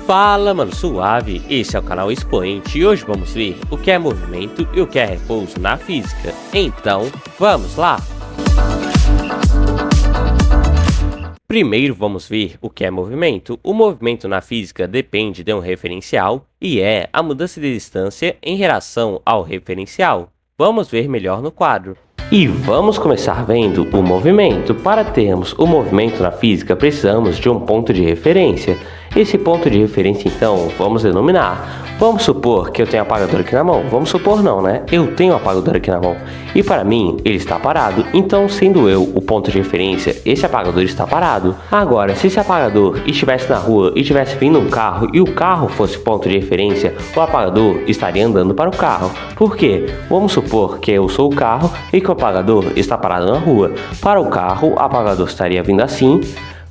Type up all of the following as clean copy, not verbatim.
Fala, mano, suave, esse é o canal Expoente e hoje vamos ver o que é movimento e o que é repouso na física. Então, vamos lá! Primeiro vamos ver o que é movimento. O movimento na física depende de um referencial e é a mudança de distância em relação ao referencial. Vamos ver melhor no quadro. E vamos começar vendo o movimento. Para termos o movimento na física, precisamos de um ponto de referência. Esse ponto de referência, então, vamos denominar. Vamos supor que eu tenho um apagador aqui na mão. Vamos supor não, né? Eu tenho um apagador aqui na mão. E para mim, ele está parado. Então, sendo eu o ponto de referência, esse apagador está parado. Agora, se esse apagador estivesse na rua e estivesse vindo um carro e o carro fosse ponto de referência, o apagador estaria andando para o carro. Por quê? Vamos supor que eu sou o carro e que o apagador está parado na rua. Para o carro, o apagador estaria vindo assim,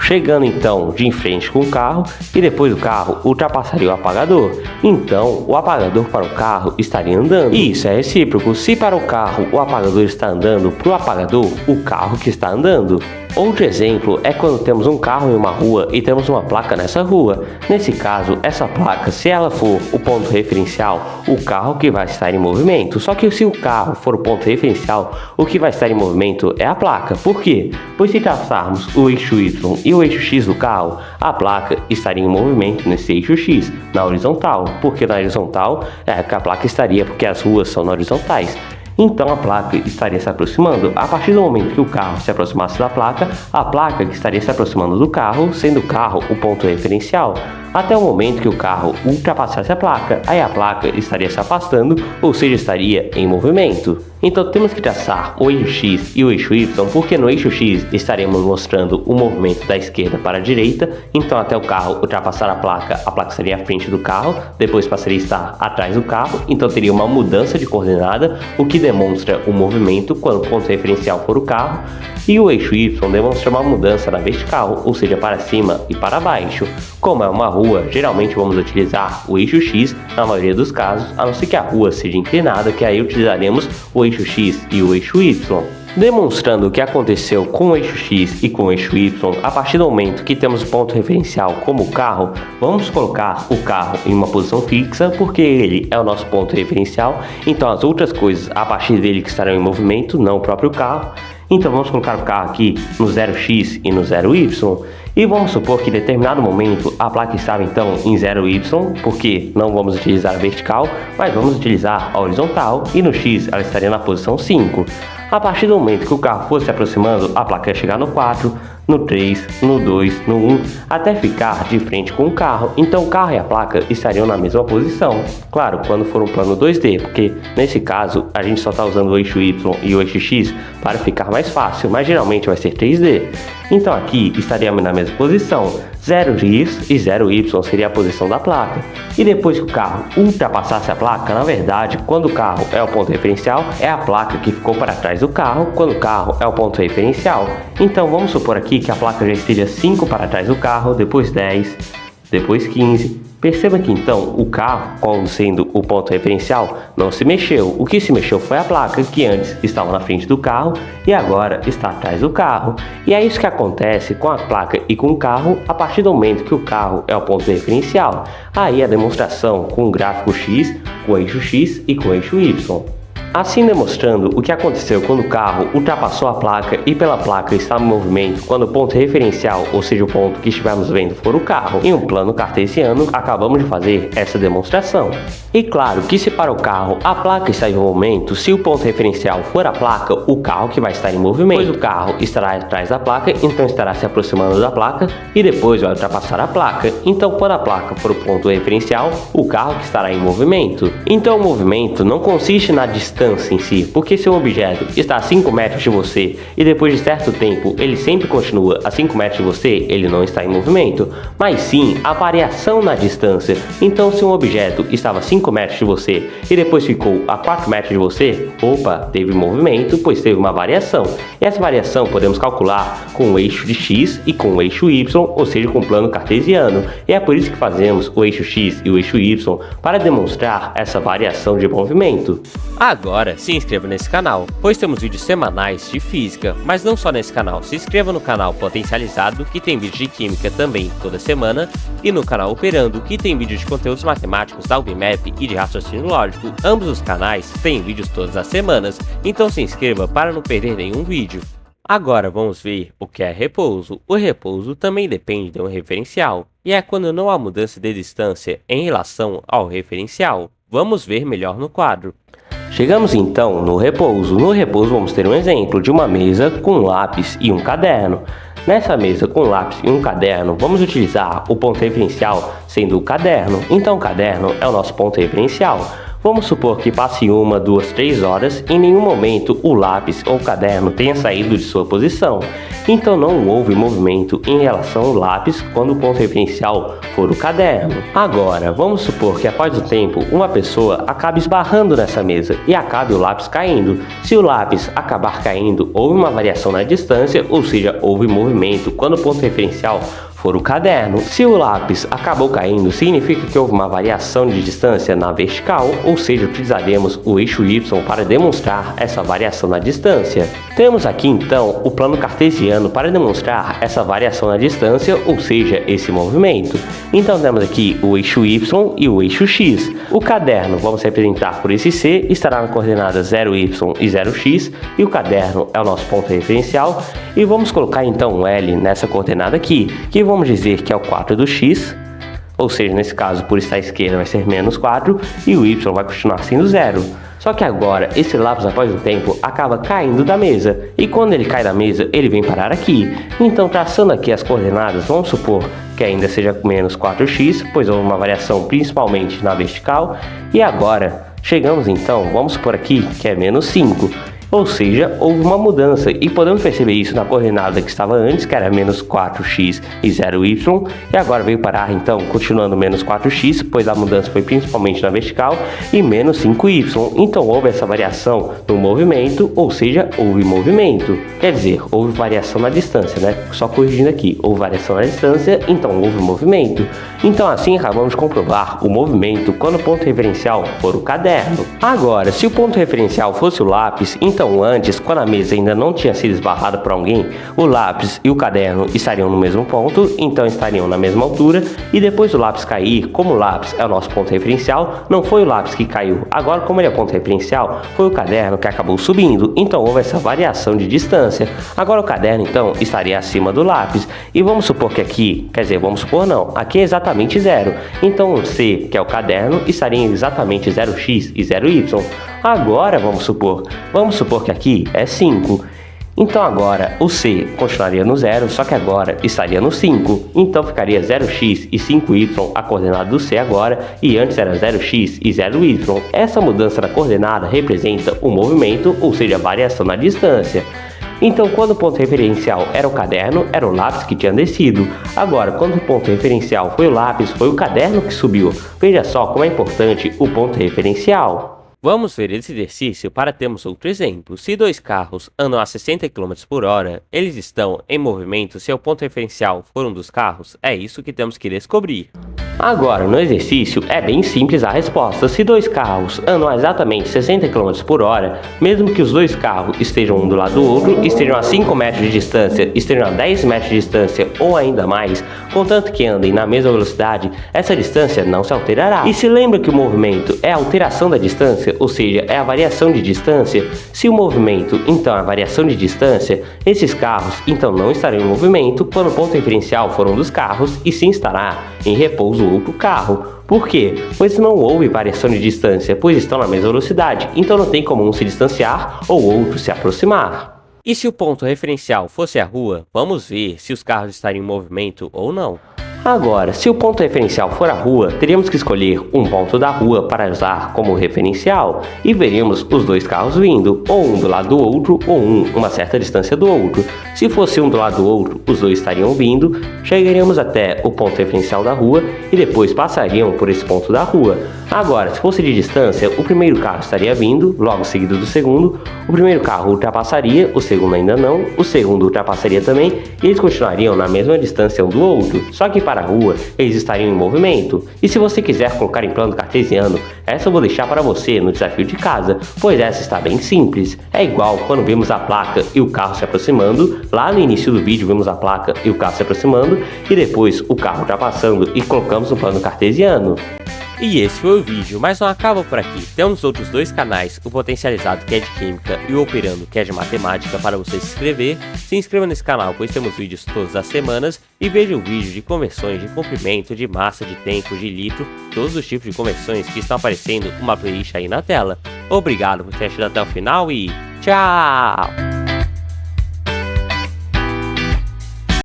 chegando então de frente com o carro e depois o carro ultrapassaria o apagador. Então o apagador para o carro estaria andando. E isso é recíproco. Se para o carro o apagador está andando, para o apagador o carro que está andando. Outro exemplo é quando temos um carro em uma rua e temos uma placa nessa rua. Nesse caso, essa placa, se ela for o ponto referencial, o carro que vai estar em movimento. Só que se o carro for o ponto referencial, o que vai estar em movimento é a placa. Por quê? Pois se traçarmos o eixo Y e o eixo X do carro, a placa estaria em movimento nesse eixo X, na horizontal. Porque na horizontal é que a placa estaria, porque as ruas são horizontais. Então a placa estaria se aproximando. A partir do momento que o carro se aproximasse da placa, a placa que estaria se aproximando do carro, sendo o carro o ponto referencial, até o momento que o carro ultrapassasse a placa, aí a placa estaria se afastando, ou seja, estaria em movimento. Então temos que traçar o eixo X e o eixo Y, porque no eixo X estaremos mostrando o movimento da esquerda para a direita, então até o carro ultrapassar a placa estaria à frente do carro, depois passaria a estar atrás do carro, então teria uma mudança de coordenada, o que demonstra o movimento quando o ponto referencial for o carro, e o eixo Y demonstra uma mudança na vertical, ou seja, para cima e para baixo. Como é uma rua, geralmente vamos utilizar o eixo X na maioria dos casos, a não ser que a rua seja inclinada, que aí utilizaremos o eixo X e o eixo Y. Demonstrando o que aconteceu com o eixo X e com o eixo Y, a partir do momento que temos o ponto referencial como o carro, vamos colocar o carro em uma posição fixa, porque ele é o nosso ponto referencial, então as outras coisas a partir dele que estarão em movimento, não o próprio carro. Então vamos colocar o carro aqui no 0x e no 0y, e vamos supor que em determinado momento a placa estava então em 0y, porque não vamos utilizar a vertical, mas vamos utilizar a horizontal, e no x ela estaria na posição 5. A partir do momento que o carro fosse se aproximando, a placa ia chegar no 4, no 3, no 2, no 1, até ficar de frente com o carro. Então o carro e a placa estariam na mesma posição. Claro, quando for um plano 2D, porque nesse caso a gente só está usando o eixo Y e o eixo X para ficar mais fácil, mas geralmente vai ser 3D. Então aqui estaríamos na mesma posição. 0x e 0y seria a posição da placa. E depois que o carro ultrapassasse a placa, na verdade, quando o carro é o ponto referencial, é a placa que ficou para trás do carro, quando o carro é o ponto referencial. Então vamos supor aqui que a placa já esteja 5 para trás do carro, depois 10, depois 15. Perceba que então o carro, como sendo o ponto referencial, não se mexeu. O que se mexeu foi a placa, que antes estava na frente do carro e agora está atrás do carro. E é isso que acontece com a placa e com o carro a partir do momento que o carro é o ponto referencial. Aí a demonstração com o gráfico X, com o eixo X e com o eixo Y. Assim demonstrando o que aconteceu quando o carro ultrapassou a placa e pela placa estava em movimento quando o ponto referencial, ou seja, o ponto que estivermos vendo for o carro, em um plano cartesiano, acabamos de fazer essa demonstração. E claro que se para o carro a placa está em movimento, se o ponto referencial for a placa, o carro que vai estar em movimento, pois o carro estará atrás da placa, então estará se aproximando da placa e depois vai ultrapassar a placa. Então quando a placa for o ponto referencial, o carro que estará em movimento. Então o movimento não consiste na distância em si, porque se um objeto está a 5 metros de você e depois de certo tempo ele sempre continua a 5 metros de você, ele não está em movimento, mas sim a variação na distância. Então se um objeto estava a 5 metros de você e depois ficou a 4 metros de você, opa, teve movimento, pois teve uma variação. E essa variação podemos calcular com o eixo de X e com o eixo Y, ou seja, com o plano cartesiano. E é por isso que fazemos o eixo X e o eixo Y, para demonstrar essa variação de movimento. Agora agora, se inscreva nesse canal, pois temos vídeos semanais de física, mas não só nesse canal. Se inscreva no canal Potencializado, que tem vídeo de química também toda semana, e no canal Operando, que tem vídeo de conteúdos matemáticos da UBMAP e de raciocínio lógico. Ambos os canais têm vídeos todas as semanas, então se inscreva para não perder nenhum vídeo. Agora vamos ver o que é repouso. O repouso também depende de um referencial, e é quando não há mudança de distância em relação ao referencial. Vamos ver melhor no quadro. Chegamos então no repouso. No repouso vamos ter um exemplo de uma mesa com um lápis e um caderno. Nessa mesa com lápis e um caderno, vamos utilizar o ponto referencial sendo o caderno. Então o caderno é o nosso ponto referencial. Vamos supor que passe 1, 2, 3 horas e em nenhum momento o lápis ou o caderno tenha saído de sua posição. Então não houve movimento em relação ao lápis quando o ponto referencial for o caderno. Agora, vamos supor que após o tempo uma pessoa acabe esbarrando nessa mesa e acabe o lápis caindo. Se o lápis acabar caindo, houve uma variação na distância, ou seja, houve movimento quando o ponto referencial for o caderno. Se o lápis acabou caindo, significa que houve uma variação de distância na vertical, ou seja, utilizaremos o eixo Y para demonstrar essa variação na distância. Temos aqui então o plano cartesiano para demonstrar essa variação na distância, ou seja, esse movimento. Então temos aqui o eixo Y e o eixo X. O caderno vamos representar por esse C, estará na coordenada 0Y e 0X, e o caderno é o nosso ponto referencial, e vamos colocar então um L nessa coordenada aqui, que vamos dizer que é o 4 do x, ou seja, nesse caso, por estar à esquerda vai ser menos 4, e o y vai continuar sendo 0. Só que agora, esse lápis após o tempo acaba caindo da mesa, e quando ele cai da mesa, ele vem parar aqui. Então, traçando aqui as coordenadas, vamos supor que ainda seja menos 4x, pois houve uma variação principalmente na vertical, e agora, chegamos então, vamos supor aqui que é menos 5. Ou seja, houve uma mudança, e podemos perceber isso na coordenada que estava antes, que era menos 4x e 0y, e agora veio parar então, continuando menos 4x, pois a mudança foi principalmente na vertical, e menos 5y. Então houve essa variação no movimento, ou seja, houve movimento. Quer dizer, houve variação na distância, né? Só corrigindo aqui, houve variação na distância, então houve movimento. Então assim acabamos de comprovar o movimento quando o ponto referencial for o caderno. Agora, se o ponto referencial fosse o lápis, então antes, quando a mesa ainda não tinha sido esbarrada por alguém, o lápis e o caderno estariam no mesmo ponto, então estariam na mesma altura, e depois do lápis cair, como o lápis é o nosso ponto referencial, não foi o lápis que caiu. Agora, como ele é o ponto referencial, foi o caderno que acabou subindo, então houve essa variação de distância. Agora o caderno então estaria acima do lápis, e vamos supor que aqui, quer dizer, vamos supor não, aqui é exatamente 0, então o C, que é o caderno, estaria em exatamente 0x e 0y. Agora vamos supor que aqui é 5. Então agora o C continuaria no 0, só que agora estaria no 5. Então ficaria 0x e 5y a coordenada do C agora, e antes era 0x e 0y. Essa mudança na coordenada representa o movimento, ou seja, a variação na distância. Então, quando o ponto referencial era o caderno, era o lápis que tinha descido. Agora, quando o ponto referencial foi o lápis, foi o caderno que subiu. Veja só como é importante o ponto referencial. Vamos ver esse exercício para termos outro exemplo. Se dois carros andam a 60 km por hora, eles estão em movimento se o ponto referencial for um dos carros? É isso que temos que descobrir. Agora, no exercício, é bem simples a resposta. Se dois carros andam a exatamente 60 km por hora, mesmo que os dois carros estejam um do lado do outro, estejam a 5 metros de distância, estejam a 10 metros de distância ou ainda mais, contanto que andem na mesma velocidade, essa distância não se alterará. E se lembra que o movimento é a alteração da distância, ou seja, é a variação de distância? Se o movimento, então, é a variação de distância, esses carros, então, não estarão em movimento quando o ponto referencial for um dos carros, e sim estará em repouso outro carro. Por quê? Pois não houve variação de distância, pois estão na mesma velocidade, então não tem como um se distanciar ou outro se aproximar. E se o ponto referencial fosse a rua, vamos ver se os carros estariam em movimento ou não. Agora, se o ponto referencial for a rua, teríamos que escolher um ponto da rua para usar como referencial, e veríamos os dois carros vindo, ou um do lado do outro, ou uma certa distância do outro. Se fosse um do lado do outro, os dois estariam vindo, chegaríamos até o ponto referencial da rua, e depois passariam por esse ponto da rua. Agora, se fosse de distância, o primeiro carro estaria vindo, logo seguido do segundo, o primeiro carro ultrapassaria, o segundo ainda não, o segundo ultrapassaria também, e eles continuariam na mesma distância um do outro. Só que para a rua, eles estariam em movimento. E se você quiser colocar em plano cartesiano, essa eu vou deixar para você no desafio de casa, pois essa está bem simples. É igual quando vemos a placa e o carro se aproximando, lá no início do vídeo vemos a placa e o carro se aproximando, e depois o carro ultrapassando e colocamos no plano cartesiano. E esse foi o vídeo, mas não acaba por aqui. Temos outros dois canais, o Potencializado, que é de Química, e o Operando, que é de Matemática, para você se inscrever. Se inscreva nesse canal, pois temos vídeos todas as semanas, e veja o vídeo de conversões de comprimento, de massa, de tempo, de litro, todos os tipos de conversões que estão aparecendo uma playlist aí na tela. Obrigado por ter assistido até o final e tchau!